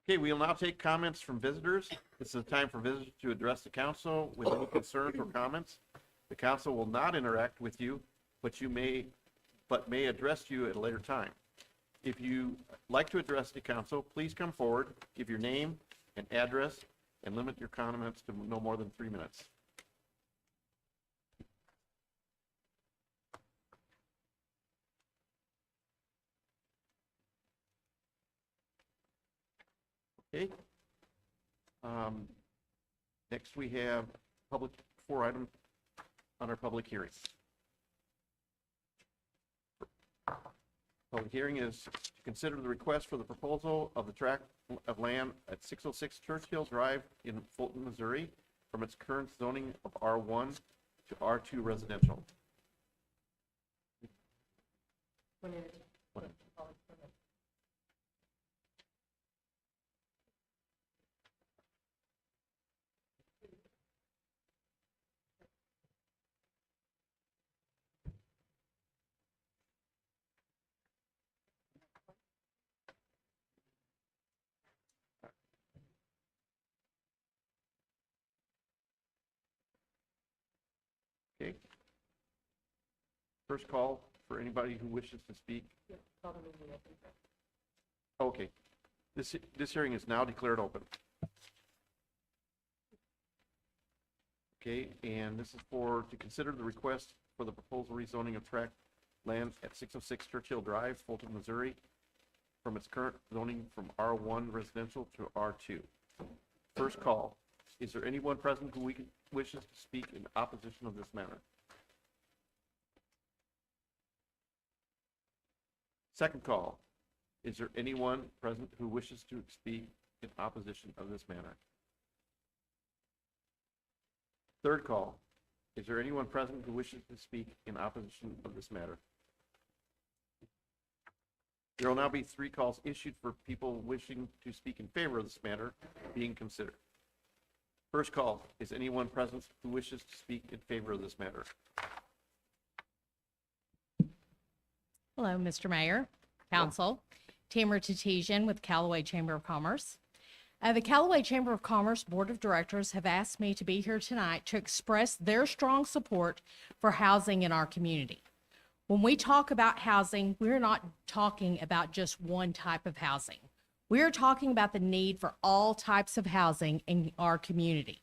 Okay, we will now take comments from visitors. This is a time for visitors to address the council with any concerns or comments. The council will not interact with you, but may address you at a later time. If you like to address the council, please come forward, give your name and address, and limit your comments to no more than 3 minutes. Okay. Next, we have public 4 items on our public hearing. Public hearing is to consider the request for the proposal of the tract of land at 606 Churchill Drive in Fulton, Missouri, from its current zoning of R1 to R2 residential. Okay. First call for anybody who wishes to speak. Okay. This hearing is now declared open. Okay, and this is to consider the request for the proposal rezoning of tract land at 606 Churchill Drive, Fulton, Missouri, from its current zoning from R1 residential to R2. First call. Is there anyone present who wishes to speak in opposition of this matter? Second call. Is there anyone present who wishes to speak in opposition of this matter? Third call. Is there anyone present who wishes to speak in opposition of this matter? There will now be 3 calls issued for people wishing to speak in favor of this matter being considered. First call. Is anyone present who wishes to speak in favor of this matter? Hello, Mr. Mayor, Council. Tamara Tatesian with Callaway Chamber of Commerce. The Callaway Chamber of Commerce Board of Directors have asked me to be here tonight to express their strong support for housing in our community. When we talk about housing, we're not talking about just one type of housing. We're talking about the need for all types of housing in our community.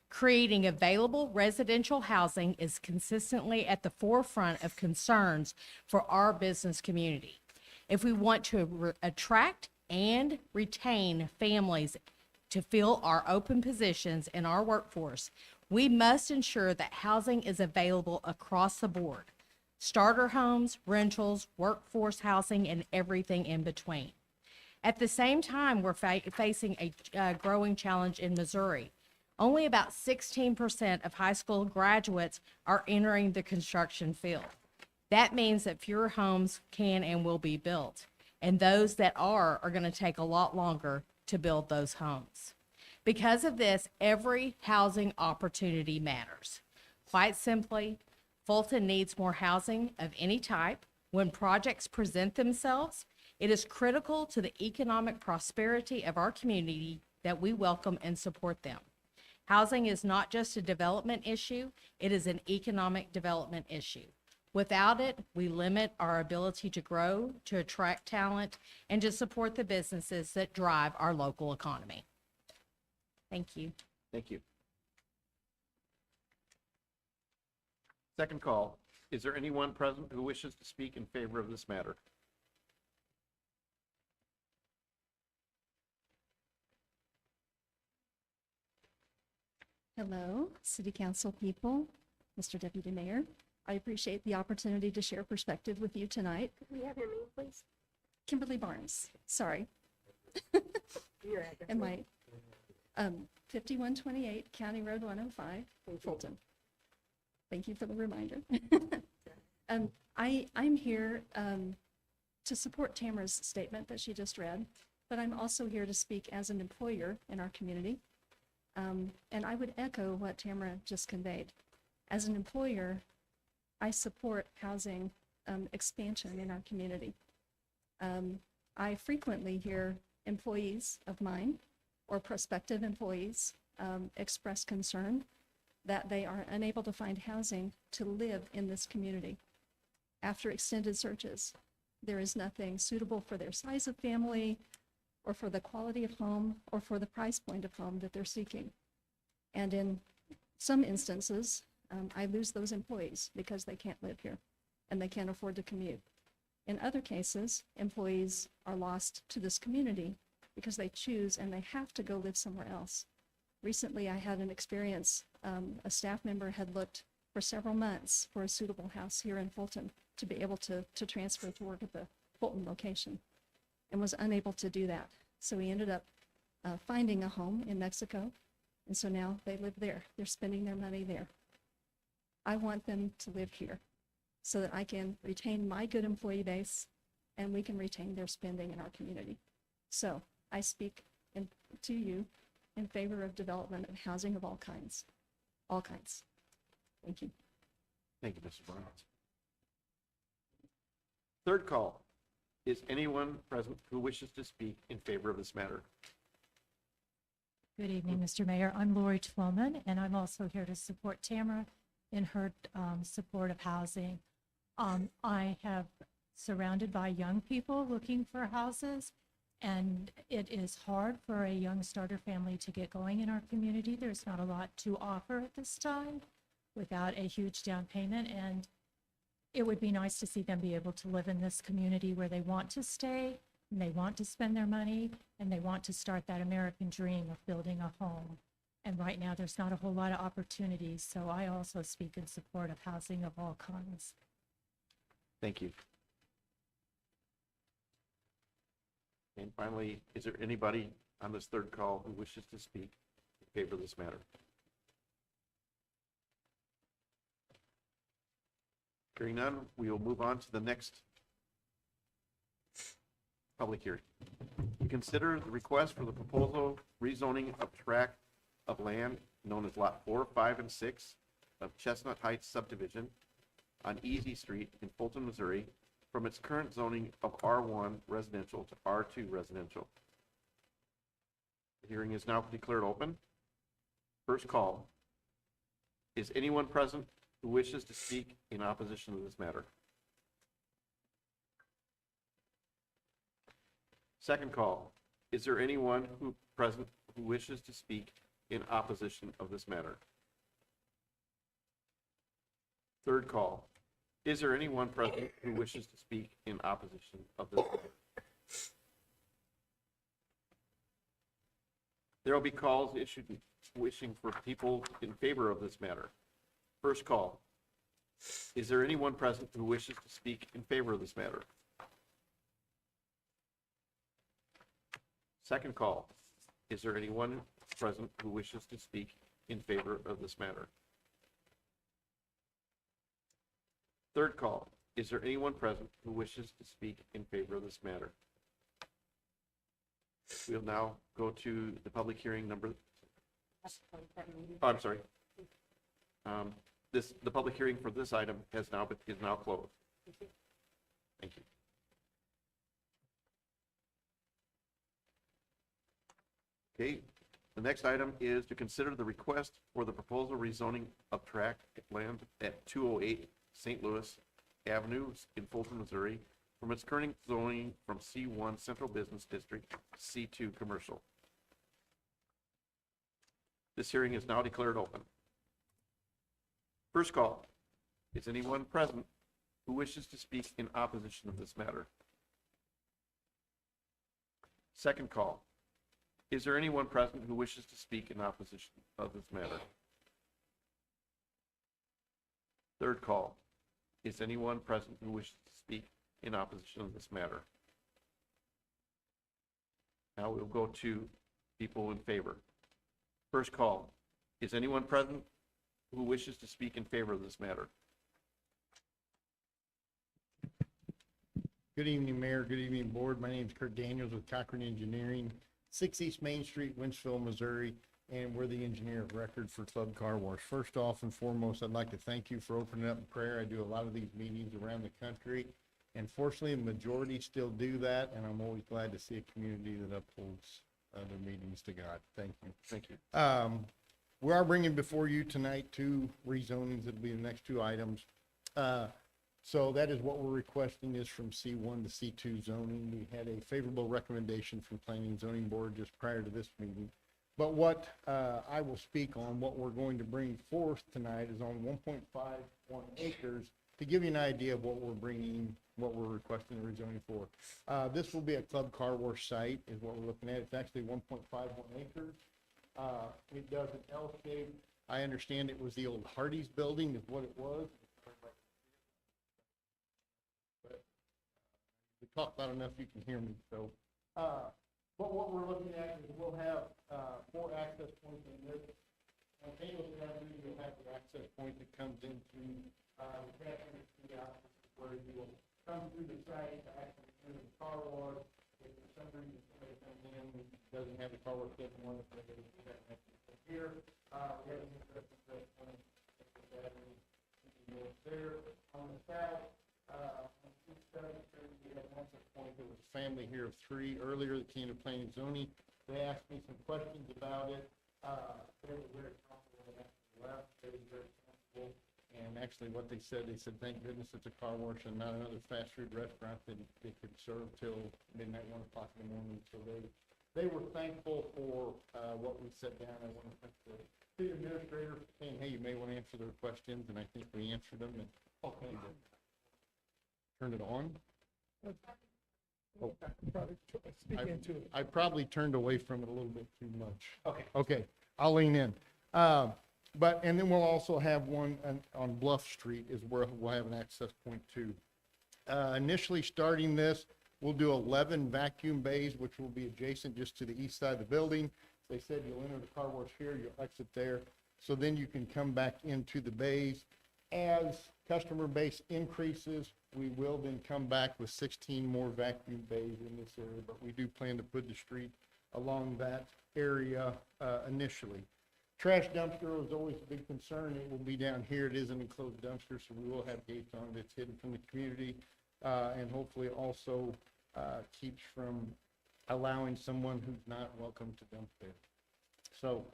Creating available residential housing is consistently at the forefront of concerns for our business community. If we want to attract and retain families to fill our open positions in our workforce, we must ensure that housing is available across the board. Starter homes, rentals, workforce housing, and everything in between. At the same time, we're facing a growing challenge in Missouri. Only about 16% of high school graduates are entering the construction field. That means that fewer homes can and will be built, and those that are going to take a lot longer to build those homes. Because of this, every housing opportunity matters. Quite simply, Fulton needs more housing of any type. When projects present themselves, it is critical to the economic prosperity of our community that we welcome and support them. Housing is not just a development issue, it is an economic development issue. Without it, we limit our ability to grow, to attract talent, and to support the businesses that drive our local economy. Thank you. Thank you. Second call. Is there anyone present who wishes to speak in favor of this matter? Hello, City Council people, Mr. Deputy Mayor. I appreciate the opportunity to share perspective with you tonight. Could we have your name, please? Kimberly Barnes, sorry. Your address. And my 5128 County Road 105, Fulton. Thank you for the reminder. I'm here to support Tamara's statement that she just read, but I'm also here to speak as an employer in our community. And I would echo what Tamara just conveyed. As an employer, I support housing expansion in our community. I frequently hear employees of mine or prospective employees express concern that they are unable to find housing to live in this community. After extended searches, there is nothing suitable for their size of family or for the quality of home or for the price point of home that they're seeking. And in some instances, I lose those employees because they can't live here and they can't afford to commute. In other cases, employees are lost to this community because they choose and they have to go live somewhere else. Recently, I had an experience, a staff member had looked for several months for a suitable house here in Fulton to be able to transfer to work at the Fulton location and was unable to do that. So he ended up finding a home in Mexico, and so now they live there. They're spending their money there. I want them to live here so that I can retain my good employee base and we can retain their spending in our community. So I speak to you in favor of development of housing of all kinds. All kinds. Thank you. Thank you, Mrs. Barnes. Third call. Is anyone present who wishes to speak in favor of this matter? Good evening, Mr. Mayor. I'm Lori Twillman, and I'm also here to support Tamara in her support of housing. I have surrounded by young people looking for houses, and it is hard for a young starter family to get going in our community. There's not a lot to offer at this time without a huge down payment, and it would be nice to see them be able to live in this community where they want to stay, and they want to spend their money, and they want to start that American dream of building a home. And right now, there's not a whole lot of opportunities, so I also speak in support of housing of all kinds. Thank you. And finally, is there anybody on this third call who wishes to speak in favor of this matter? Hearing none, we will move on to the next public hearing. To consider the request for the proposal rezoning of tract of land known as Lot 4, 5, and 6 of Chestnut Heights subdivision on Easy Street in Fulton, Missouri, from its current zoning of R1 residential to R2 residential. The hearing is now declared open. First call. Is anyone present who wishes to speak in opposition to this matter? Second call. Is there anyone present who wishes to speak in opposition of this matter? Third call. Is there anyone present who wishes to speak in opposition of this matter? There will be calls issued wishing for people in favor of this matter. First call. Is there anyone present who wishes to speak in favor of this matter? Second call. Is there anyone present who wishes to speak in favor of this matter? Third call. Is there anyone present who wishes to speak in favor of this matter? We'll now go to the public hearing number. Oh, I'm sorry. The public hearing for this item is now closed. Thank you. Okay, the next item is to consider the request for the proposal rezoning of tract land at 208 St. Louis Avenue in Fulton, Missouri, from its current zoning from C1 Central Business District to C2 Commercial. This hearing is now declared open. First call. Is anyone present who wishes to speak in opposition of this matter? Second call. Is there anyone present who wishes to speak in opposition of this matter? Third call. Is anyone present who wishes to speak in opposition of this matter? Now we'll go to people in favor. First call. Is anyone present who wishes to speak in favor of this matter? Good evening, Mayor. Good evening, Board. My name is Kurt Daniels with Cochran Engineering, 6 East Main Street, Wentzville, Missouri, and we're the engineer of record for Club Car Wash. First off and foremost, I'd like to thank you for opening up in prayer. I do a lot of these meetings around the country, And fortunately, the majority still do that, and I'm always glad to see a community that upholds their meetings to God. Thank you. Thank you. We are bringing before you tonight two rezonings. That'll be the next two items. So that is what we're requesting is from C1 to C2 zoning. We had a favorable recommendation from Planning and Zoning Board just prior to this meeting. But what I will speak on, what we're going to bring forth tonight is on 1.51 acres to give you an idea of what we're bringing, what we're requesting the rezoning for. This will be a club car wash site is what we're looking at. It's actually 1.51 acres. It does an L shape. I understand it was the old Hardee's building is what it was. But we talk loud enough you can hear me. So, but what we're looking at is we'll have 4 access points in this. On Taylor's Avenue, you'll have the access point that comes into the Catherine Street out where you will come through the site to actually enter the car wash. If for some reason somebody comes in and doesn't have the car wash, doesn't want to put it in that here, we have an interesting point there on the south. On 6th Street, we have an access point. There was a family here of 3 earlier that came to planning and zoning. They asked me some questions about it. They were very comfortable when they left. They were very comfortable. And actually what they said, thank goodness it's a car wash and not another fast food restaurant that they could serve till midnight, 1 o'clock in the morning. So they were thankful for what we set down. I want to thank the city administrator for saying, hey, you may want to answer their questions. And I think we answered them. And okay, turn it on. Oh. I probably turned away from it a little bit too much. Okay, I'll lean in. And then we'll also have one on Bluff Street is where we'll have an access point too. Initially starting this, we'll do 11 vacuum bays, which will be adjacent just to the east side of the building. They said you'll enter the car wash here, you'll exit there. So then you can come back into the bays. As customer base increases, we will then come back with 16 more vacuum bays in this area, but we do plan to put the street along that area initially. Trash dumpster is always a big concern. It will be down here. It is an enclosed dumpster, so we will have gates on it. It's hidden from the community, and hopefully also keeps from allowing someone who's not welcome to dump there. So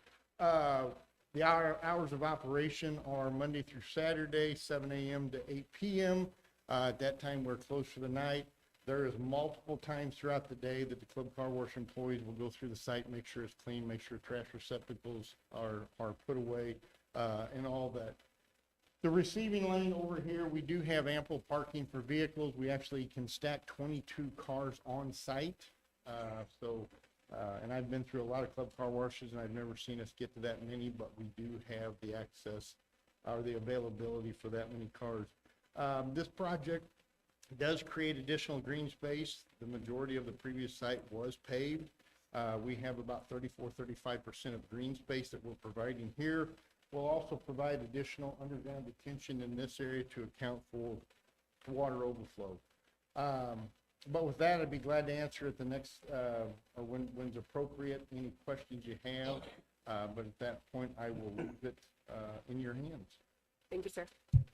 the hours of operation are Monday through Saturday, 7 a.m. to 8 p.m. At that time, we're closed for the night. There is multiple times throughout the day that the club car wash employees will go through the site, make sure it's clean, make sure trash receptacles are put away, and all that. The receiving lane over here, we do have ample parking for vehicles. We actually can stack 22 cars on site. And I've been through a lot of club car washes, and I've never seen us get to that many, but we do have the access or the availability for that many cars. This project does create additional green space. The majority of the previous site was paved. We have about 35% of green space that we're providing here. We'll also provide additional underground detention in this area to account for water overflow. But with that, I'd be glad to answer at the next, or when's appropriate, any questions you have. But at that point, I will leave it in your hands. Thank you, sir.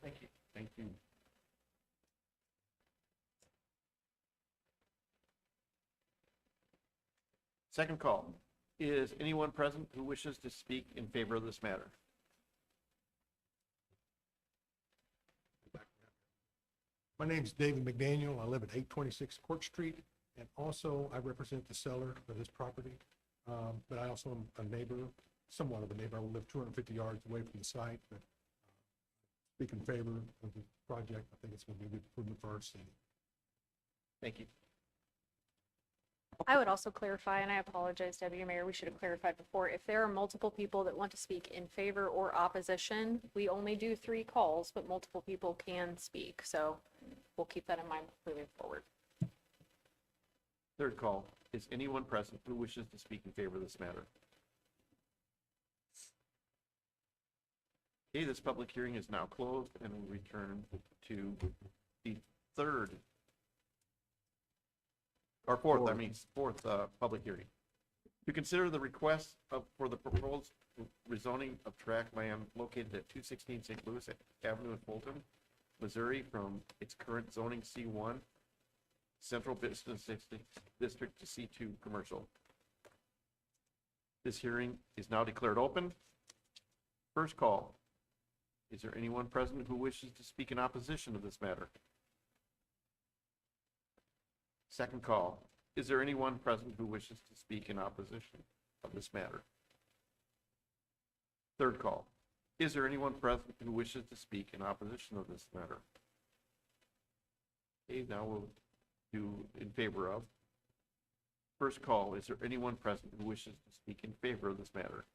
Thank you. Thank you. Second call. Is anyone present who wishes to speak in favor of this matter? My name's David McDaniel. I live at 826 Court Street, and also I represent the seller of this property. But I also am a neighbor, somewhat of a neighbor. I live 250 yards away from the site, but speak in favor of the project. I think it's going to be a good improvement for our city. Thank you. I would also clarify, and I apologize, Deputy Mayor, we should have clarified before. If there are multiple people that want to speak in favor or opposition, we only do 3 calls, but multiple people can speak. So we'll keep that in mind moving forward. Third call. Is anyone present who wishes to speak in favor of this matter? Okay, this public hearing is now closed, and we return to the fourth public hearing. To consider the request for the proposed rezoning of tract land located at 216 St. Louis Avenue in Fulton, Missouri, from its current zoning C1 Central Business District to C2 Commercial. This hearing is now declared open. First call. Is there anyone present who wishes to speak in opposition to this matter? Second call. Is there anyone present who wishes to speak in opposition of this matter? Third call. Is there anyone present who wishes to speak in opposition of this matter? Okay, now we'll do in favor of. First call. Is there anyone present who wishes to speak in favor of this matter?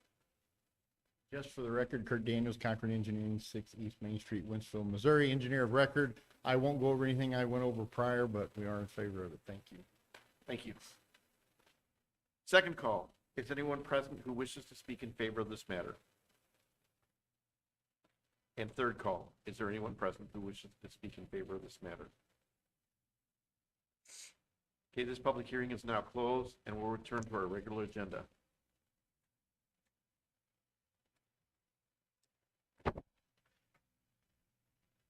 Just for the record, Kurt Daniels, Concord Engineering, 6 East Main Street, Winsville, Missouri, engineer of record. I won't go over anything I went over prior, but we are in favor of it. Thank you. Thank you. Second call. Is anyone present who wishes to speak in favor of this matter? And third call. Is there anyone present who wishes to speak in favor of this matter? Okay, this public hearing is now closed and we'll return to our regular agenda.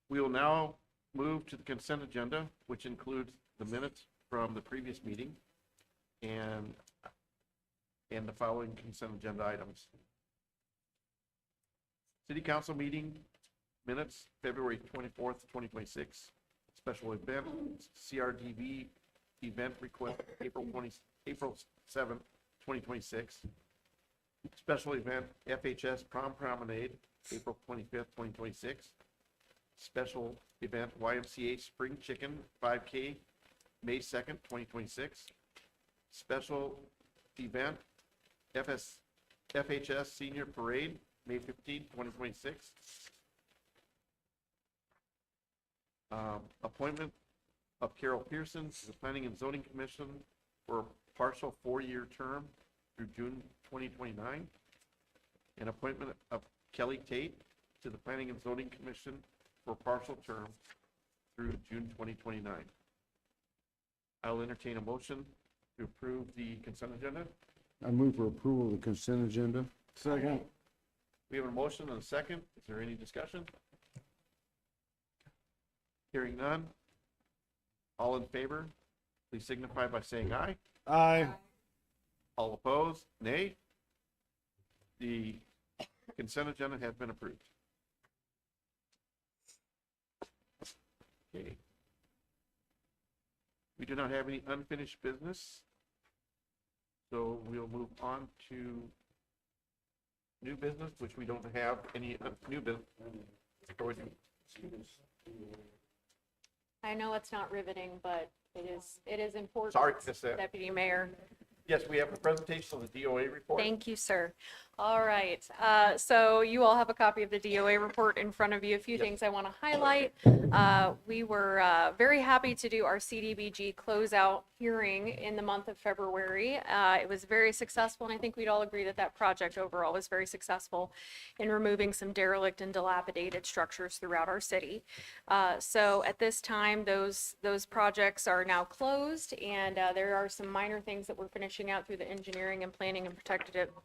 We will now move to the consent agenda, which includes the minutes from the previous meeting and the following consent agenda items. City Council meeting minutes, February 24th, 2026. Special event, CRDV event request, April 7th, 2026. Special event, FHS Prom Promenade, April 25th, 2026. Special event, YMCA Spring Chicken 5K, May 2nd, 2026. Special event, FHS Senior Parade, May 15th, 2026. Appointment of Carol Pearson to the Planning and Zoning Commission for a partial 4-year term through June 2029. And appointment of Kelly Tate to the Planning and Zoning Commission for a partial term through June 2029. I'll entertain a motion to approve the consent agenda. I move for approval of the consent agenda. Second. We have a motion and a second. Is there any discussion? Hearing none. All in favor, please signify by saying aye. Aye. All opposed, nay. The consent agenda has been approved. Okay. We do not have any unfinished business, so we'll move on to new business, which we don't have any new business. I know it's not riveting, but it is important. Sorry, just that. Deputy Mayor. Yes, we have a presentation of the DOA report. Thank you, sir. All right. So you all have a copy of the DOA report in front of you. A few things I want to highlight. We were very happy to do our CDBG closeout hearing in the month of February. It was very successful, and I think we'd all agree that that project overall was very successful in removing some derelict and dilapidated structures throughout our city. So at this time, those projects are now closed, and there are some minor things that we're finishing out through the engineering and planning and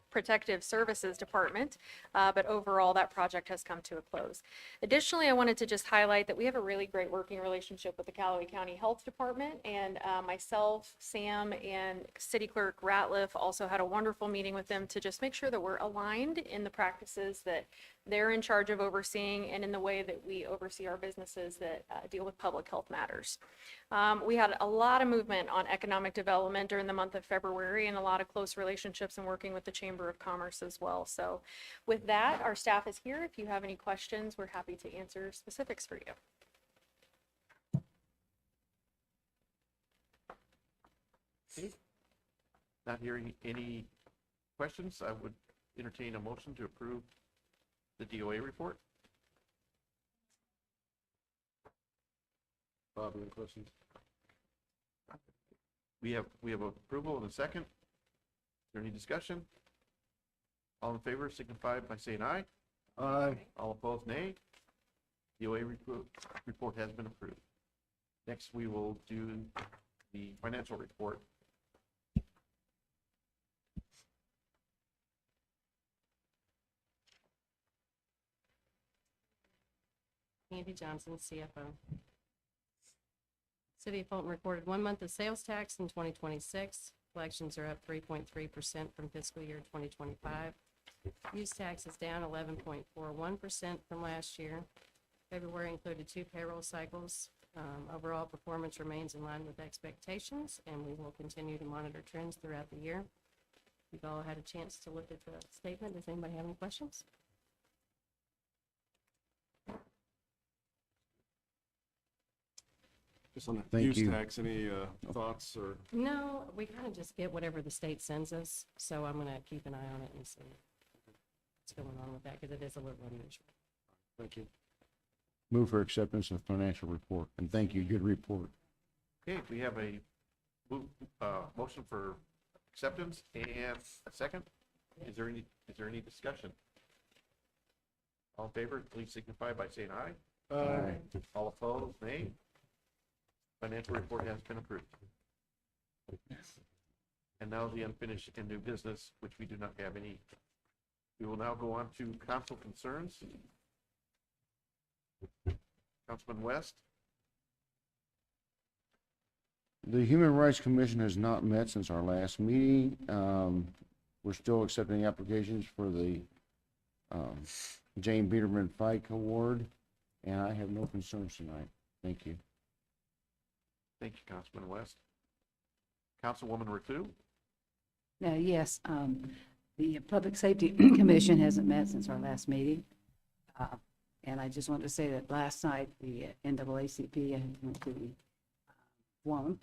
protective services department, but overall that project has come to a close. Additionally, I wanted to just highlight that we have a really great working relationship with the Callaway County Health Department, and myself, Sam, and City Clerk Ratliff also had a wonderful meeting with them to just make sure that we're aligned in the practices that they're in charge of overseeing and in the way that we oversee our businesses that deal with public health matters. We had a lot of movement on economic development during the month of February and a lot of close relationships and working with the Chamber of Commerce as well. So with that, our staff is here. If you have any questions, we're happy to answer specifics for you. Okay. Not hearing any questions, I would entertain a motion to approve the DOA report. Bob, any questions? We have approval and a second. Is there any discussion? All in favor signify by saying aye. Aye. All opposed, nay. DOA report has been approved. Next, we will do the financial report. Andy Johnson, CFO. City of Fulton recorded 1 month of sales tax in 2026. Collections are up 3.3% from fiscal year 2025. Use tax is down 11.41% from last year. February included 2 payroll cycles. Overall performance remains in line with expectations, and we will continue to monitor trends throughout the year. You've all had a chance to look at the statement. Does anybody have any questions? Just on the Thank use you. tax, any thoughts or? No, we kind of just get whatever the state sends us, so I'm gonna keep an eye on it and see what's going on with that, because it is a little unusual. Thank you. Move for acceptance of financial report, and thank you, good report. Okay, we have a motion for acceptance and a second. Is there any discussion? All in favor, please signify by saying aye. Aye. All opposed, nay. Financial report has been approved. And now the unfinished and new business, which we do not have any. We will now go on to council concerns. Councilman West? The Human Rights Commission has not met since our last meeting. We're still accepting applications for the Jane Biederman Fike Award, and I have no concerns tonight. Thank you. Thank you, Councilman West. Councilwoman Ratu? Yes, the Public Safety Commission hasn't met since our last meeting. And I just wanted to say that last night, the NAACP went to the forum,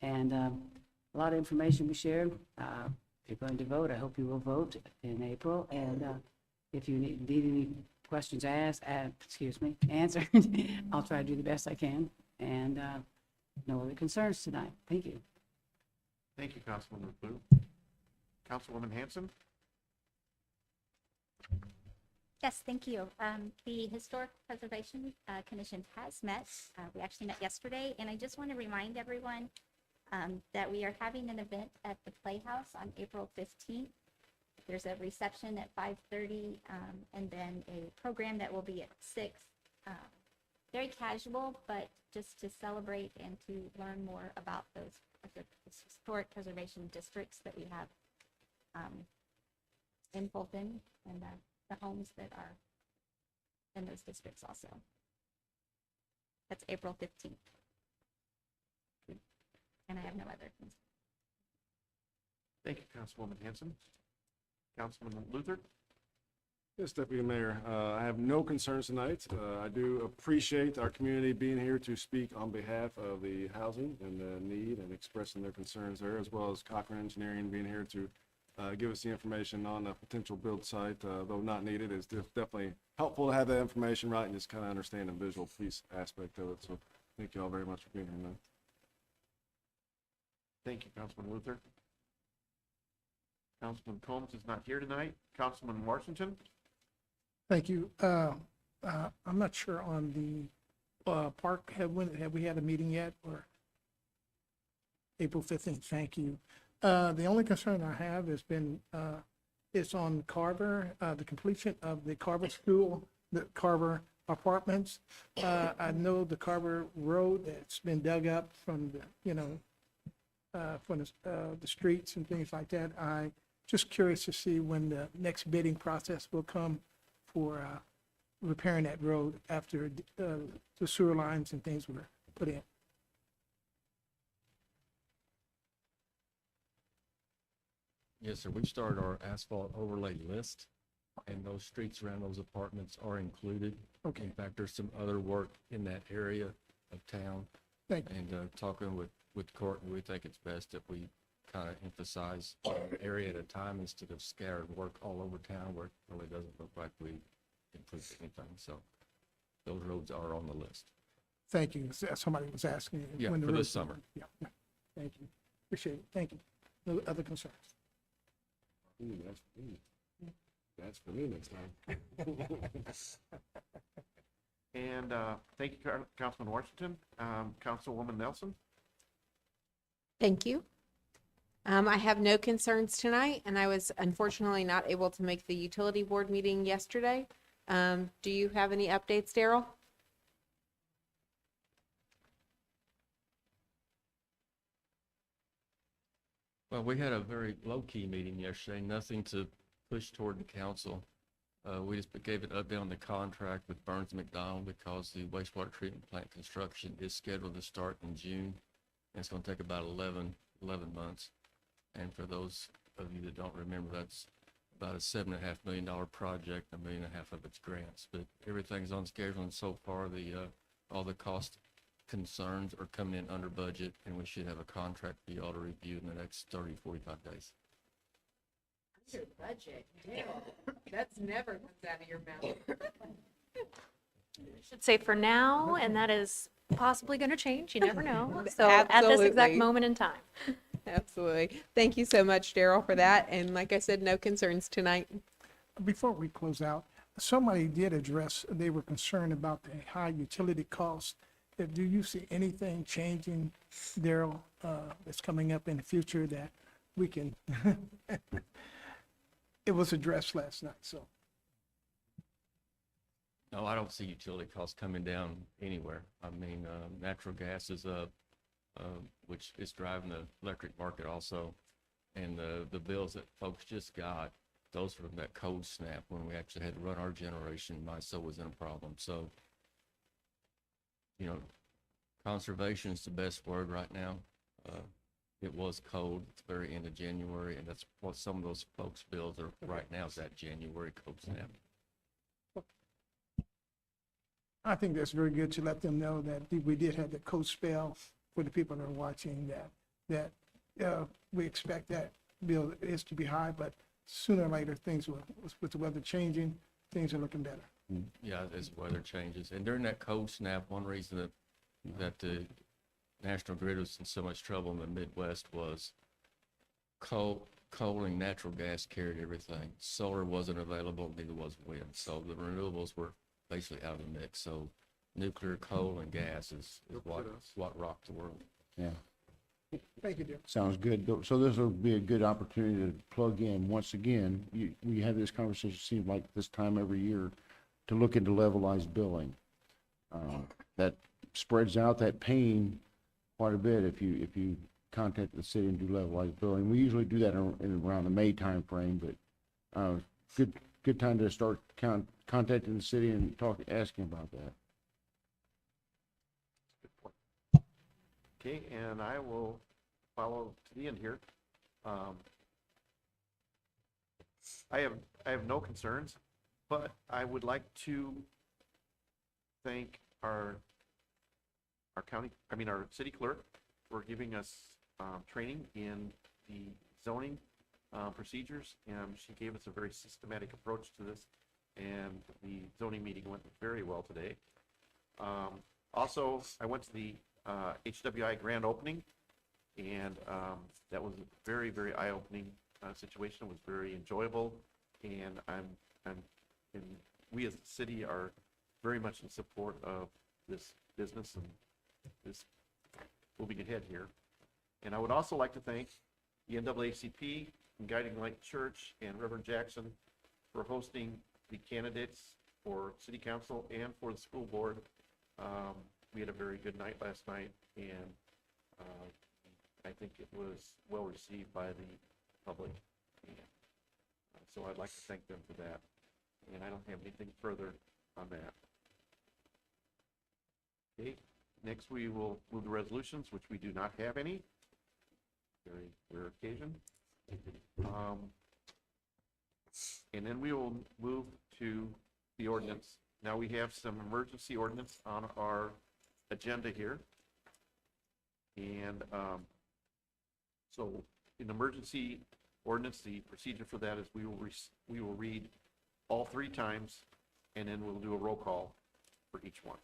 and a lot of information was shared. If you're going to vote, I hope you will vote in April. And if you need any questions answered, I'll try to do the best I can. And no other concerns tonight. Thank you. Thank you, Councilwoman Ratu. Councilwoman Hanson? Yes, thank you. The Historic Preservation Commission has met. We actually met yesterday, and I just want to remind everyone that we are having an event at the Playhouse on April 15th. There's a reception at 5:30, and then a program that will be at 6. Very casual, but just to celebrate and to learn more about those historic preservation districts that we have in Fulton, and the homes that are in those districts also. That's April 15th. And I have no other concerns. Thank you, Councilwoman Hanson. Councilman Luther? Yes, Deputy Mayor, I have no concerns tonight. I do appreciate our community being here to speak on behalf of the housing and the need and expressing their concerns there, as well as Cochran Engineering being here to give us the information on a potential build site, though not needed. It's definitely helpful to have that information right and just kind of understand the visual piece aspect of it. So thank you all very much for being here tonight. Thank you, Councilman Luther. Councilman Combs is not here tonight. Councilman Washington? Thank you. I'm not sure on the park, have we had a meeting yet, or? April 15th, thank you. The only concern I have has been, it's on Carver, the completion of the Carver School, the Carver Apartments. I know the Carver Road that's been dug up from from the streets and things like that. I just curious to see when the next bidding process will come for repairing that road after the sewer lines and things were put in. Yes, sir. We've started our asphalt overlay list, and those streets around those apartments are included. Okay. In fact, there's some other work in that area of town. Thank you. And talking with Courtney, we think it's best if we kind of emphasize an area at a time instead of scattered work all over town where it really doesn't look like we improved anything. So those roads are on the list. Thank you. Somebody was asking. Yeah, when the for this roads- summer. Yeah, yeah. Thank you. Appreciate it. Thank you. No other concerns. That's for me next time. And thank you, Councilman Washington. Councilwoman Nelson? Thank you. I have no concerns tonight, and I was unfortunately not able to make the utility board meeting yesterday. Do you have any updates, Daryl? Well, we had a very low-key meeting yesterday, nothing to push toward the council. We just gave an update on the contract with Burns McDonald because the wastewater treatment plant construction is scheduled to start in June. And it's going to take about 11 months. And for those of you that don't remember, that's about a $7.5 million project, $1.5 million of its grants. But everything's on schedule, and so far all the cost concerns are coming in under budget, and we should have a contract for you all to review in the next 30, 45 days. Under budget, that's never comes out of your mouth. Should say for now, and that is possibly going to change. You never know. So at this exact Absolutely. moment in time. Absolutely. Thank you so much, Daryl, for that. And like I said, no concerns tonight. Before we close out, somebody did address, they were concerned about the high utility costs. Do you see anything changing, Daryl, that's coming up in the future that we can, it was addressed last night, so. No, I don't see utility costs coming down anywhere. I mean, natural gas is up, which is driving the electric market also. And the bills that folks just got, those were from that cold snap when we actually had to run our generation. MISO was in a problem. So, you know, conservation is the best word right now. It was cold. It's very end of January, and that's what some of those folks' bills are right now, is that January cold snap. I think that's very good to let them know that we did have the cold spell for the people that are watching, that we expect that bill is to be high, but sooner or later, things will, with the weather changing, things are looking better. Yeah, as weather changes. And during that cold snap, one reason that the National Grid was in so much trouble in the Midwest was coal and natural gas carried everything. Solar wasn't available, neither was wind. So the renewables were basically out of the mix. So nuclear, coal, and gas is what rocked the world. Yeah, Thank you, Daryl. sounds good. So this will be a good opportunity to plug in, once again, we have this conversation, seems like this time every year, to look into levelized billing. That spreads out that pain quite a bit if you contact the city and do levelized billing. We usually do that in around the May timeframe, but good time to start contacting the city and asking about that. Okay, and I will follow to the end here. I have no concerns, but I would like to thank our city clerk for giving us training in the zoning procedures, and she gave us a very systematic approach to this, and the zoning meeting went very well today. Also, I went to the HWI grand opening, and that was a very, very eye-opening situation. It was very enjoyable, and and we as a city are very much in support of this business and this moving ahead here. And I would also like to thank the NAACP and Guiding Light Church and Reverend Jackson for hosting the candidates for city council and for the school board. We had a very good night last night, and I think it was well received by the public. And, so I'd like to thank them for that. And I don't have anything further on that. Okay, next we will move to resolutions, which we do not have any. Very rare occasion. And then we will move to the ordinance. Now we have some emergency ordinance on our agenda here. And so in emergency ordinance, the procedure for that is we will read all three times, and then we'll do a roll call for each one.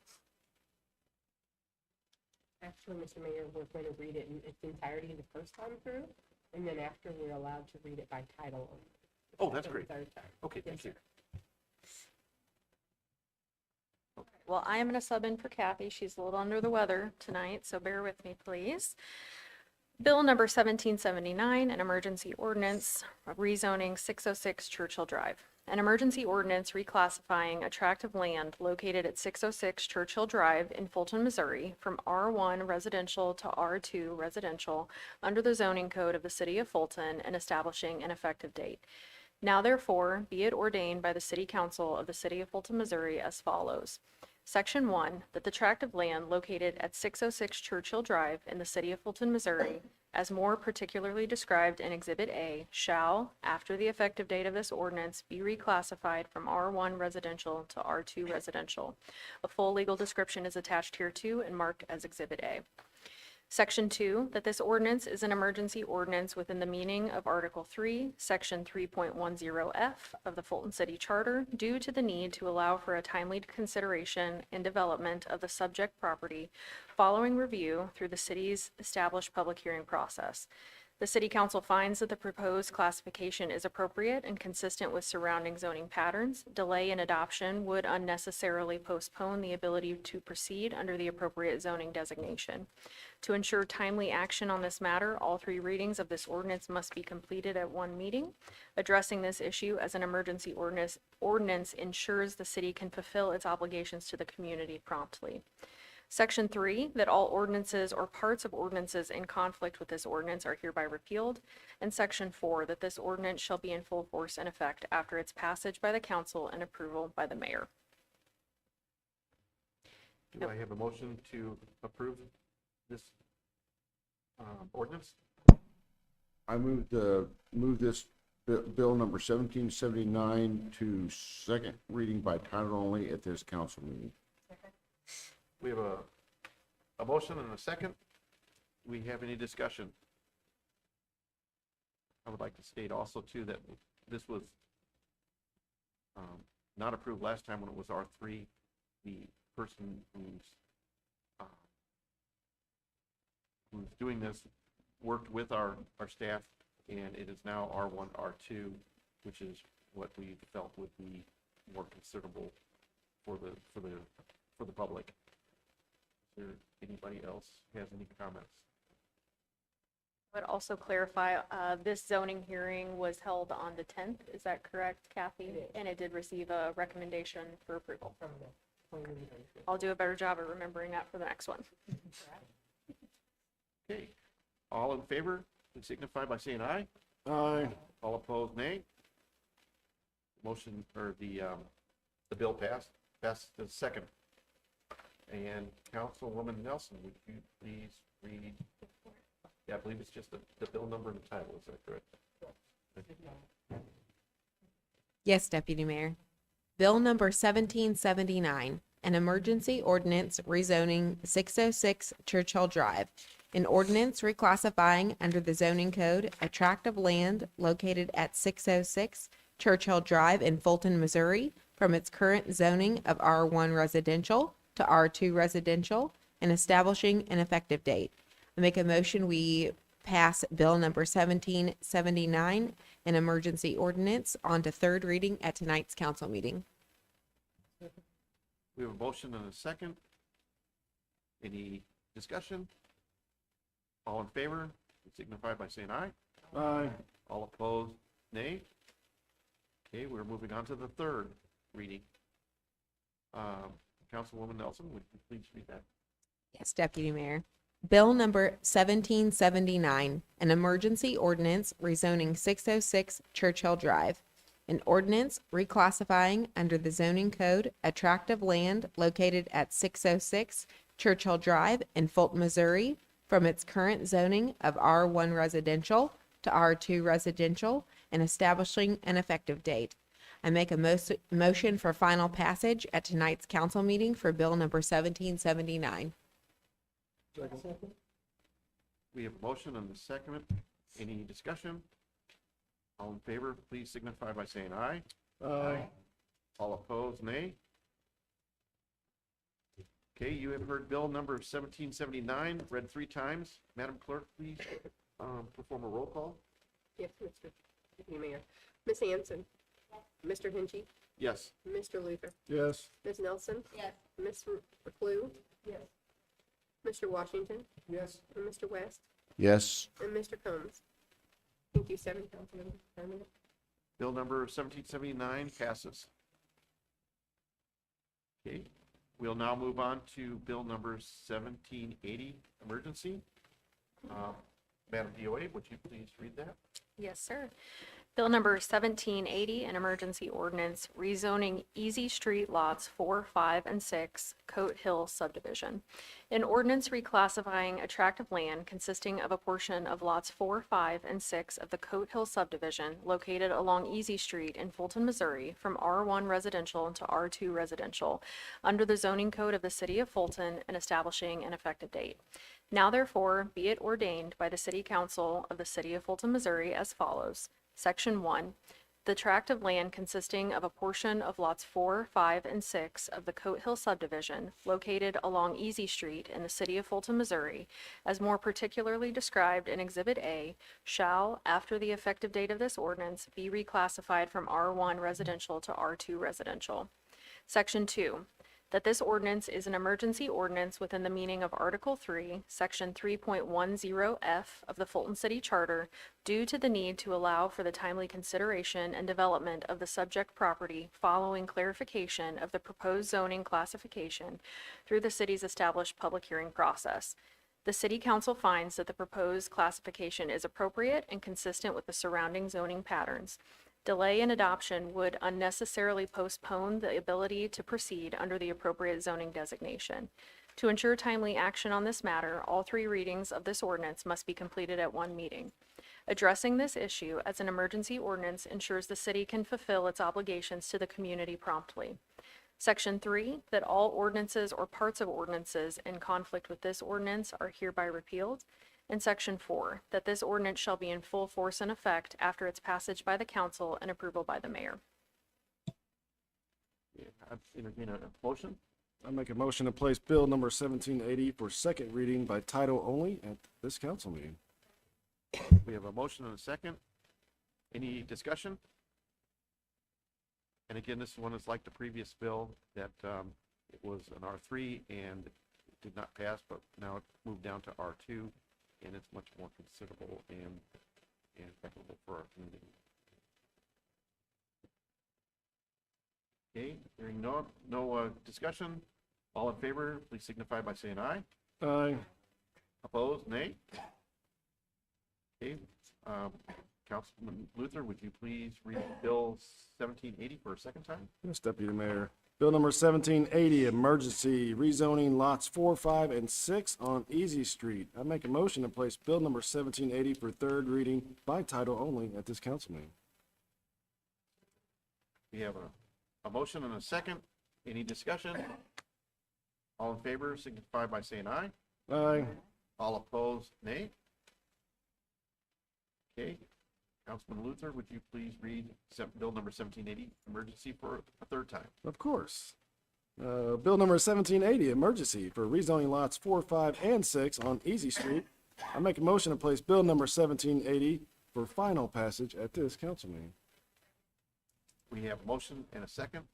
Actually, Mr. Mayor, we're going to read it in its entirety the first time through, and then after, we're allowed to read it by title only. Oh, that's great. Third time. Okay, Yes, thank you. sir. Well, I am going to sub in for Kathy. She's a little under the weather tonight, so bear with me, please. Bill number 1779, an emergency ordinance rezoning 606 Churchill Drive. an emergency ordinance reclassifying a tract of land located at 606 Churchill Drive in Fulton, Missouri from R1 residential to R2 residential under the zoning code of the city of Fulton and establishing an effective date. Now therefore, be it ordained by the City Council of the City of Fulton, Missouri as follows. Section 1, that the tract of land located at 606 Churchill Drive in the city of Fulton, Missouri, as more particularly described in Exhibit A, shall, after the effective date of this ordinance, be reclassified from R1 residential to R2 residential. A full legal description is attached hereto and marked as Exhibit A. Section 2, that this ordinance is an emergency ordinance within the meaning of Article 3, Section 3.10F of the Fulton City Charter, due to the need to allow for a timely consideration and development of the subject property following review through the city's established public hearing process. The City Council finds that the proposed classification is appropriate and consistent with surrounding zoning patterns. Delay in adoption would unnecessarily postpone the ability to proceed under the appropriate zoning designation. To ensure timely action on this matter, all 3 readings of this ordinance must be completed at one meeting. Addressing this issue as an emergency ordinance ensures the city can fulfill its obligations to the community promptly. Section 3, that all ordinances or parts of ordinances in conflict with this ordinance are hereby repealed. And Section 4, that this ordinance shall be in full force and effect after its passage by the council and approval by the mayor. Do I have a motion to approve this ordinance? I move this bill number 1779 to second reading by title only at this council meeting. We have a motion and a second. Do we have any discussion? I would like to state also too that this was not approved last time when it was R3. The person who's doing this worked with our staff, and it is now R1, R2, which is what we felt would be more considerable for the public. Is there anybody else who has any comments? I would also clarify, this zoning hearing was held on the 10th. Is that correct, Kathy? And it did receive a recommendation for approval. I'll do a better job at remembering that for the next one. Okay, all in favor, please signify by saying aye. Aye. All opposed, nay. Motion, or the bill passed the second. And Councilwoman Nelson, would you please read? Yeah, I believe it's just the bill number and the title, is that correct? Yes, Deputy Mayor. Bill number 1779, an emergency ordinance rezoning 606 Churchill Drive. An ordinance reclassifying under the zoning code a tract of land located at 606 Churchill Drive in Fulton, Missouri from its current zoning of R1 residential to R2 residential and establishing an effective date. I make a motion we pass bill number 1779, an emergency ordinance, on to third reading at tonight's council meeting. We have a motion and a second. Any discussion? All in favor, signify by saying aye. Aye. All opposed, nay. Okay, we're moving on to the third reading. Councilwoman Nelson, would you please read that? Yes, Deputy Mayor. Bill number 1779, an emergency ordinance rezoning 606 Churchill Drive. An ordinance reclassifying under the zoning code a tract of land located at 606 Churchill Drive in Fulton, Missouri from its current zoning of R1 residential to R2 residential and establishing an effective date. I make a motion for final passage at tonight's council meeting for bill number 1779. We have a motion and a second. Any discussion? All in favor, please signify by saying aye. Aye. All opposed, nay. Okay, you have heard bill number 1779 read 3 times. Madam Clerk, please perform a roll call. Yes, Mr. Deputy Mayor. Ms. Hanson? Mr. Hinchey? Yes. Mr. Luther? Yes. Ms. Nelson? Yes. Ms. McClue? Yes. Mr. Washington? Yes. And Mr. West? Yes. And Mr. Combs? Thank you, 7 council members. Bill number 1779 passes. Okay, we'll now move on to bill number 1780, emergency. Madam DOA, would you please read that? Yes, sir. Bill number 1780, an emergency ordinance rezoning Easy Street lots 4, 5, and 6, Coat Hill subdivision. An ordinance reclassifying a tract of land consisting of a portion of lots 4, 5, and 6 of the Coat Hill subdivision located along Easy Street in Fulton, Missouri from R1 residential to R2 residential under the zoning code of the city of Fulton and establishing an effective date. Now therefore be it ordained by the City Council of the City of Fulton, Missouri as follows. Section 1. The tract of land consisting of a portion of lots 4, 5, and 6 of the Coat Hill subdivision located along Easy Street in the City of Fulton, Missouri, as more particularly described in Exhibit A, shall, after the effective date of this ordinance, be reclassified from R1 residential to R2 residential. Section 2. That this ordinance is an emergency ordinance within the meaning of Article 3, Section 3.10F of the Fulton City Charter, due to the need to allow for the timely consideration and development of the subject property following clarification of the proposed zoning classification through the city's established public hearing process. The City Council finds that the proposed classification is appropriate and consistent with the surrounding zoning patterns. Delay in adoption would unnecessarily postpone the ability to proceed under the appropriate zoning designation. To ensure timely action on this matter, all 3 readings of this ordinance must be completed at one meeting. Addressing this issue as an emergency ordinance ensures the city can fulfill its obligations to the community promptly. Section 3, that all ordinances or parts of ordinances in conflict with this ordinance are hereby repealed. And Section 4, that this ordinance shall be in full force and effect after its passage by the council and approval by the mayor. I'd entertain a motion. I make a motion to place bill number 1780 for second reading by title only at this council meeting. We have a motion and a second. Any discussion? And again, this one is like the previous bill that it was an R3 and it did not pass, but now it moved down to R2. And it's much more considerable and equitable for our community. Okay, hearing no discussion, all in favor, please signify by saying aye. Aye. Opposed, nay? Okay, Councilman Luther, would you please read Bill 1780 for a second time? Yes, Deputy Mayor. Bill number 1780, emergency rezoning lots 4, 5, and 6 on Easy Street. I make a motion to place bill number 1780 for third reading by title only at this council meeting. We have a motion and a second. Any discussion? All in favor, signify by saying aye. Aye. All opposed, nay? Okay. Councilman Luther, would you please read bill number 1780, emergency for a third time? Of course. Bill number 1780, emergency for rezoning lots 4, 5, and 6 on Easy Street. I make a motion to place bill number 1780 for final passage at this council meeting. We have a motion and a second.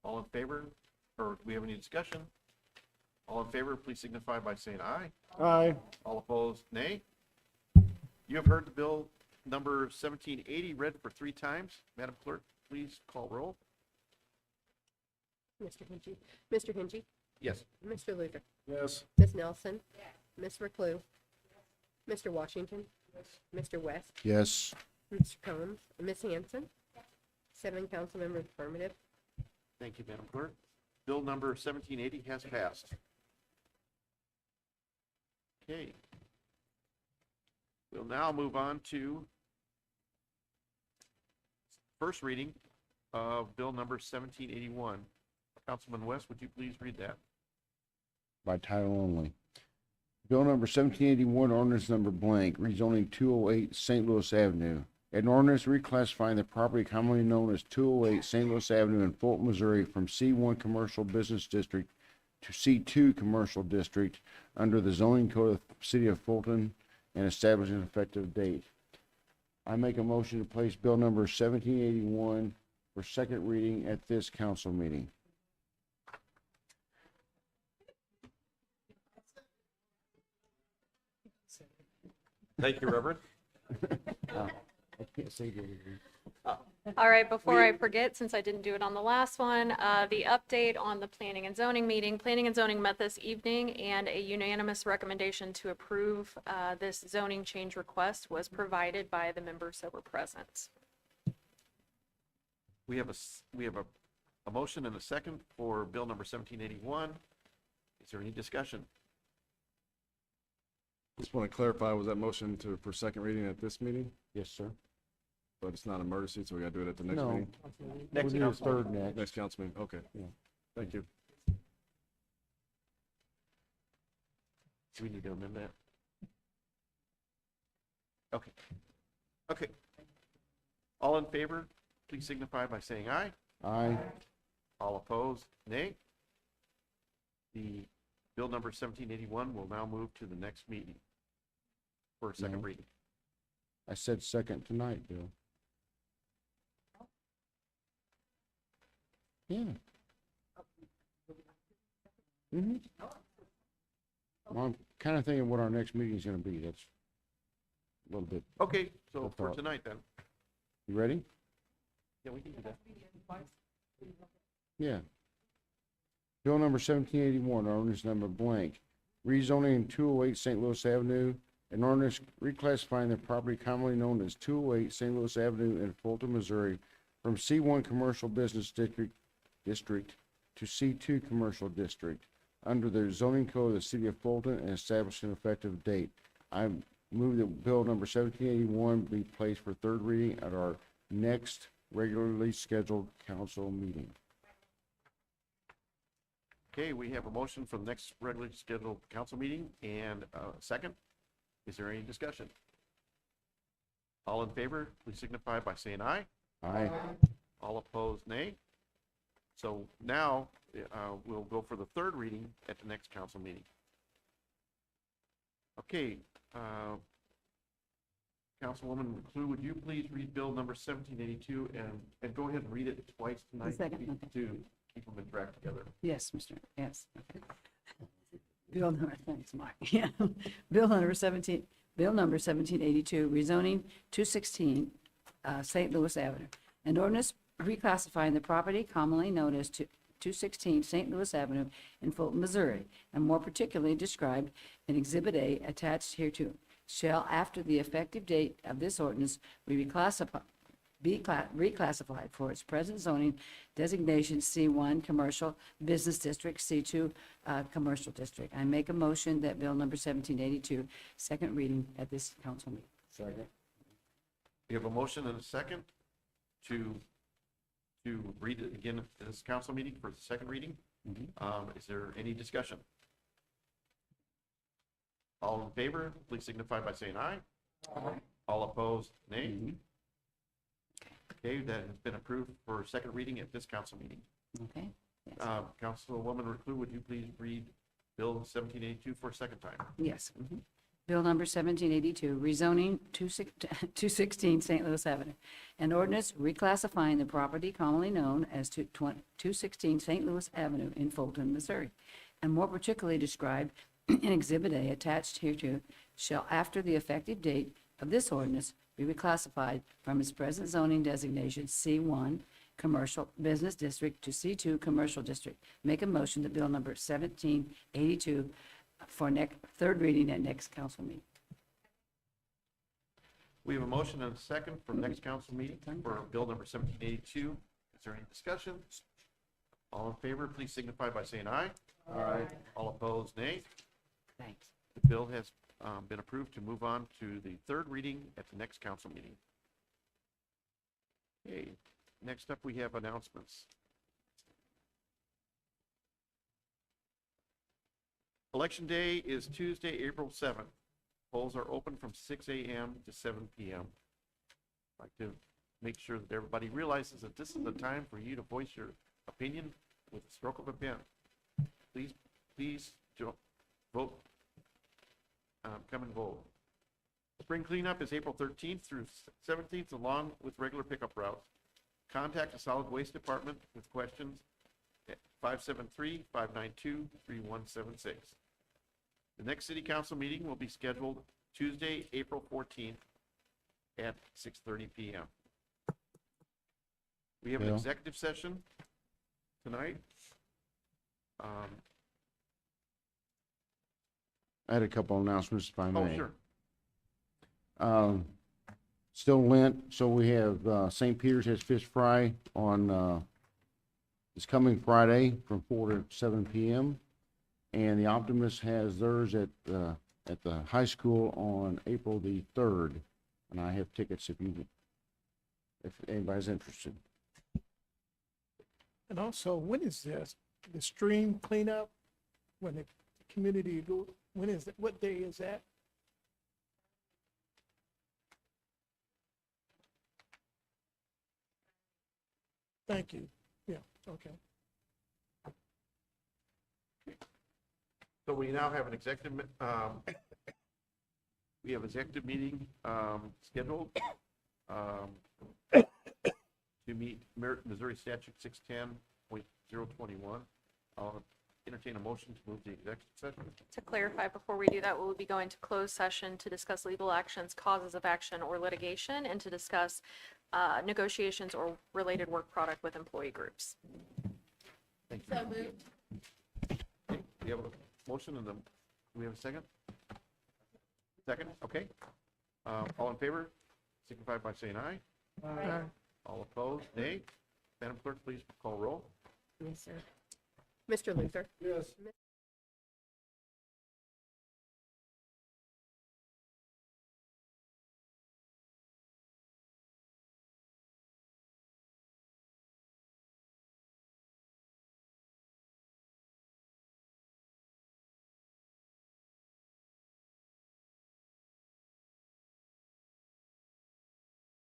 All in favor, or do we have any discussion? All in favor, please signify by saying aye. Aye. All opposed, nay. You have heard the bill number 1780 read for 3 times. Madam Clerk, please call roll. Mr. Hinchey. Mr. Hinchey. Yes. Mr. Luther. Yes. Ms. Nelson. Ms. Reclue. Mr. Washington. Mr. West. Yes. Mr. Combs. Ms. Hanson. 7 council members affirmative. Thank you, Madam Clerk. Bill number 1780 has passed. Okay. We'll now move on to first reading of bill number 1781. Councilman West, would you please read that? By title only. Bill number 1781, ordinance number blank, rezoning 208 St. Louis Avenue. An ordinance reclassifying the property commonly known as 208 St. Louis Avenue in Fulton, Missouri from C1 Commercial Business District to C2 Commercial District under the zoning code of the city of Fulton and establish an effective date. I make a motion to place bill number 1781 for second reading at this council meeting. Thank you, Reverend. I can't say that. All right, before I forget, since I didn't do it on the last one, the update on the planning and zoning meeting. Planning and zoning met this evening, and a unanimous recommendation to approve this zoning change request was provided by the members that were present. We have a motion and a second for bill number 1781. Is there any discussion? Just want to clarify, was that motion for second reading at this meeting? Yes, sir. But it's not an emergency, so we got to do it at the next No. meeting? Next We'll do a council third next. Next council meeting, okay. Yeah. Thank you. Do we need to amend that? Okay. Okay. All in favor, please signify by saying aye. Aye. All opposed, nay. The bill number 1781 will now move to the next meeting for a second No. reading. I said second tonight, Bill. Yeah. Mm-hmm. Well, I'm kind of thinking what our next meeting is going to be. That's a little bit. Okay, so Good for thought. tonight then. You ready? Yeah, we can do that. Yeah. Bill number 1781, ordinance number blank, rezoning 208 St. Louis Avenue, an ordinance reclassifying the property commonly known as 208 St. Louis Avenue in Fulton, Missouri, from C1 Commercial Business District to C2 Commercial District under the zoning code of the city of Fulton and establish an effective date. I move that bill number 1781 be placed for third reading at our next regularly scheduled council meeting. Okay, we have a motion for the next regularly scheduled council meeting and a second. Is there any discussion? All in favor, please signify by saying aye. Aye. All opposed, nay. So now we'll go for the third reading at the next council meeting. Okay, Councilwoman McClue, would you please read bill number 1782 and go ahead and read it twice tonight second, okay. to keep them in track together. Yes, yes. Okay. Bill number, thanks, Mike. Yeah. Bill number 1782, rezoning 216 St. Louis Avenue. An ordinance reclassifying the property commonly known as 216 St. Louis Avenue in Fulton, Missouri, and more particularly described in Exhibit A attached hereto, shall, after the effective date of this ordinance, be reclassified for its present zoning designation C1 Commercial Business District, C2 Commercial District. I make a motion that bill number 1782, second reading at this council meeting. Second. We have a motion and a second to read it again at this council meeting for the second reading. Is there any discussion? All in favor, please signify by saying aye. Aye. All opposed, nay. Okay, that has been approved for second reading at this council meeting. Okay? Yes. Councilwoman Reclue, would you please read Bill 1782 for a second time? Yes. Bill number 1782, rezoning 216 St. Louis Avenue. An ordinance reclassifying the property commonly known as 216 St. Louis Avenue in Fulton, Missouri, and more particularly described in Exhibit A attached hereto, shall, after the effective date of this ordinance, be reclassified from its present zoning designation C1 Commercial Business District to C2 Commercial District. Make a motion that bill number 1782 for third reading at next council meeting. We have a motion and a second for next council meeting for Bill number 1782. Is there any discussion? All in favor, please signify by saying aye. Aye. All opposed, nay. Thanks. The bill has been approved to move on to the third reading at the next council meeting. Okay, next up we have announcements. Election Day is Tuesday, April 7th. Polls are open from 6 a.m. to 7 p.m. I'd like to make sure that everybody realizes that this is the time for you to voice your opinion with a stroke of a pen. Please vote. Come and vote. Spring cleanup is April 13th through 17th, along with regular pickup routes. Contact the Solid Waste Department with questions at 573-592-3176. The next city council meeting will be scheduled Tuesday, April 14th at 6:30 p.m. We have an Bill? executive session tonight. I had a couple announcements, if I Oh, may. sure. Still Lent, so we have, St. Peter's has fish fry on, this coming Friday from 4 to 7 p.m. And the Optimist has theirs at the high school on April the 3rd. And I have tickets if anybody's interested. And also, when is this, the stream cleanup? When the community go, when is it, what day is that? Thank you. Yeah, okay. So we now have an executive, we have executive meeting, scheduled, to meet Missouri Statute 610.021. I'll entertain a motion to move the executive session. To clarify, before we do that, we'll be going to closed session to discuss legal actions, causes of action, or litigation, and to discuss negotiations or related work product with employee groups. Thank you. Okay, we have a motion and do we have a second? Second, okay. All in favor, signify by saying aye. All opposed, nay. Madam Clerk, please call roll. Yes, sir. Mr. Luther? Yes.